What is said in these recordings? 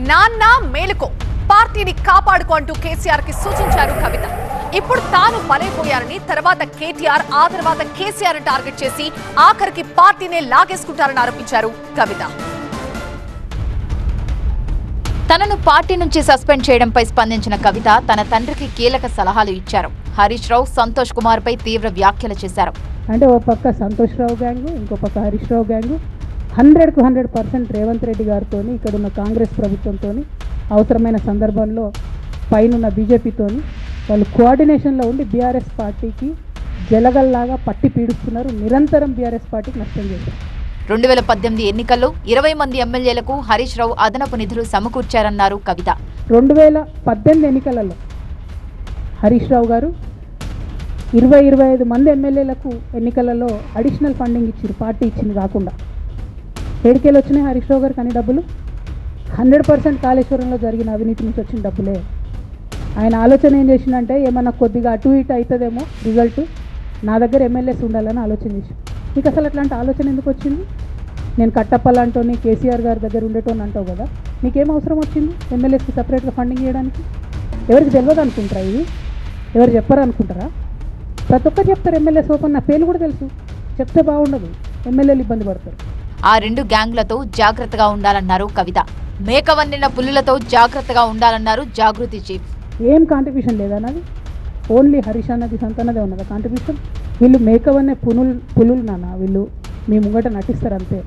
నాన్న మేలుకో పార్టీని కాపాడుకో అంటూ కేసీఆర్ కి సూచించారు కవిత. ఇప్పుడు తాను బలైపోయారని, తర్వాత కేటీఆర్, ఆ తర్వాత కేసీఆర్ టార్గెట్ చేసి ఆఖరికి పార్టీనే లాగేసుకుంటారని ఆరోపించారు కవిత. తనను పార్టీ నుంచి సస్పెండ్ చేయడంపై స్పందించిన కవిత తన తండ్రికి కీలక సలహాలు ఇచ్చారు. హరీష్ రావు, సంతోష్ కుమార్ పై తీవ్ర వ్యాఖ్యలు చేశారు. అంటే ఓ పక్క సంతోష్ రావు గ్యాంగు, ఇంకో పక్క హరీష్ రావు గ్యాంగు 100కు 100% రేవంత్ రెడ్డి గారితో, ఇక్కడున్న కాంగ్రెస్ ప్రభుత్వంతో, అవసరమైన సందర్భంలో పైనున్న బీజేపీతో వాళ్ళు కోఆర్డినేషన్లో ఉండి బీఆర్ఎస్ పార్టీకి జలగల్లాగా పట్టి పీడుస్తున్నారు. నిరంతరం బీఆర్ఎస్ పార్టీకి నష్టం చేశారు. 2018 ఎన్నికల్లో 20 మంది ఎమ్మెల్యేలకు హరీష్ రావు అదనపు నిధులు సమకూర్చారన్నారు కవిత. 2018 ఎన్నికలలో హరీష్ రావు గారు 20-25 మంది ఎమ్మెల్యేలకు ఎన్నికలలో అడిషనల్ ఫండింగ్ ఇచ్చారు. పార్టీ ఇచ్చింది కాకుండా. ఏడికేలు వచ్చినాయి హరీష్ రావు గారికి అన్ని డబ్బులు? 100% కాళేశ్వరంలో జరిగిన అవినీతి నుంచి వచ్చిన డబ్బులే. ఆయన ఆలోచన ఏం చేసిందంటే, ఏమన్నా కొద్దిగా అటు ఇటు అవుతుందేమో రిజల్ట్, నా దగ్గర ఎమ్మెల్యేస్ ఉండాలని ఆలోచన చేసి. మీకు అసలు అట్లాంటి ఆలోచన ఎందుకు వచ్చింది? నేను కట్టప్పలాంటోని కేసీఆర్ గారి దగ్గర ఉండేటోని అంటావు కదా, నీకేం అవసరం వచ్చింది ఎమ్మెల్యేస్కి సపరేట్గా ఫండింగ్ చేయడానికి? ఎవరికి తెలియదు అనుకుంటారా? ఇది ఎవరు చెప్పరు అనుకుంటారా? ప్రతి ఒక్కరు చెప్తారు ఎమ్మెల్యేస్ ఓపెన్. నా పేర్లు కూడా తెలుసు, చెప్తే బాగుండదు, ఎమ్మెల్యేలు ఇబ్బంది పడతారు. ఆ 2 గ్యాంగ్లతో జాగ్రత్తగా ఉండాలన్నారు కవిత. మేక వన్నిన పుల్లులతో జాగ్రత్తగా ఉండాలన్నారు జాగృతి చీఫ్. ఏం కాంట్రిబ్యూషన్ లేదా నాది? ఓన్లీ హరీష్ అన్నది, సంతనదే ఉన్నదా కాంట్రిబ్యూషన్? వీళ్ళు మేకవన్నే పులులు నాన్న, వీళ్ళు మీ ముంగట నటిస్తారు అంతే.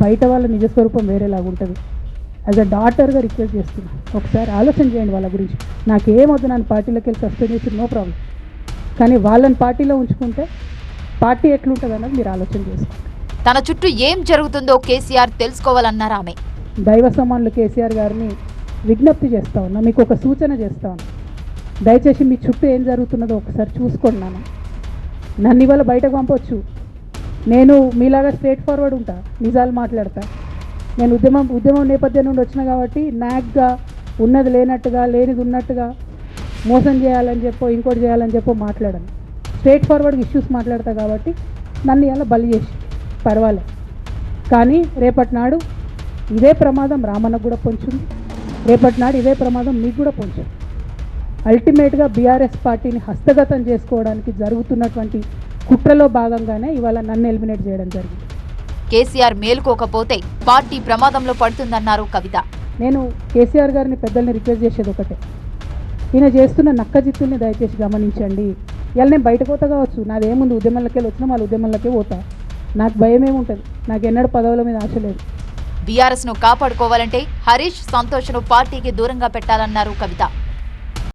బయట వాళ్ళ నిజస్వరూపం వేరేలాగా ఉంటుంది. యాజ్ అ డాటర్గా రిక్వెస్ట్ చేస్తున్నా, ఒకసారి ఆలోచన చేయండి వాళ్ళ గురించి. నాకేమొద్దు, నన్ను పార్టీలోకి వెళ్ళి సస్పెండ్ చేసి నో ప్రాబ్లం, కానీ వాళ్ళని పార్టీలో ఉంచుకుంటే పార్టీ ఎట్లుంటుంది అన్నది మీరు ఆలోచన చేసుకోండి. తన చుట్టూ ఏం జరుగుతుందో కేసీఆర్ తెలుసుకోవాలన్నారు ఆమె. దైవ సమానులు కేసీఆర్ గారిని విజ్ఞప్తి చేస్తా ఉన్నా, మీకు ఒక సూచన చేస్తా ఉన్నా. దయచేసి మీ చుట్టూ ఏం జరుగుతున్నదో ఒకసారి చూసుకోండి. నన్ను ఇవాళ బయటకు పంపవచ్చు, నేను మీలాగా స్ట్రేట్ ఫార్వర్డ్ ఉంటా, నిజాలు మాట్లాడతా. నేను ఉద్యమం నేపథ్యం నుండి వచ్చిన కాబట్టి నాగ్గా ఉన్నది లేనట్టుగా, లేనిది ఉన్నట్టుగా, మోసం చేయాలని చెప్పో ఇంకోటి చేయాలని చెప్పో మాట్లాడను. స్ట్రేట్ ఫార్వర్డ్గా ఇష్యూస్ మాట్లాడతా కాబట్టి నన్ను ఇలా బలి చేసి పర్వాలేదు. కానీ రేపటి నాడు ఇదే ప్రమాదం రామన్నకు కూడా పొంచుంది, రేపటి నాడు ఇదే ప్రమాదం మీకు కూడా పొంచుంది. అల్టిమేట్గా బీఆర్ఎస్ పార్టీని హస్తగతం చేసుకోవడానికి జరుగుతున్నటువంటి కుట్రలో భాగంగానే ఇవాళ నన్ను ఎలిమినేట్ చేయడం జరిగింది. కేసీఆర్ మేలుకోకపోతే పార్టీ ప్రమాదంలో పడుతుందన్నారు కవిత. నేను కేసీఆర్ గారిని, పెద్దల్ని రిక్వెస్ట్ చేసేది ఒకటే, ఈయన చేస్తున్న నక్కజిత్తుల్ని దయచేసి గమనించండి. ఇలా నేను బయటకు పోతా కావచ్చు, నాదేముంది, ఉద్యమంలోకి వెళ్ళి వచ్చినా వాళ్ళ ఉద్యమంలోకే పోతా, నాకు భయం ఏముంటుంది, నాకు ఎన్నడూ పదవుల మీద ఆశ లేదు. బీఆర్ఎస్ ను కాపాడుకోవాలంటే హరీష్, సంతోష్ను పార్టీకి దూరంగా పెట్టాలన్నారు కవిత.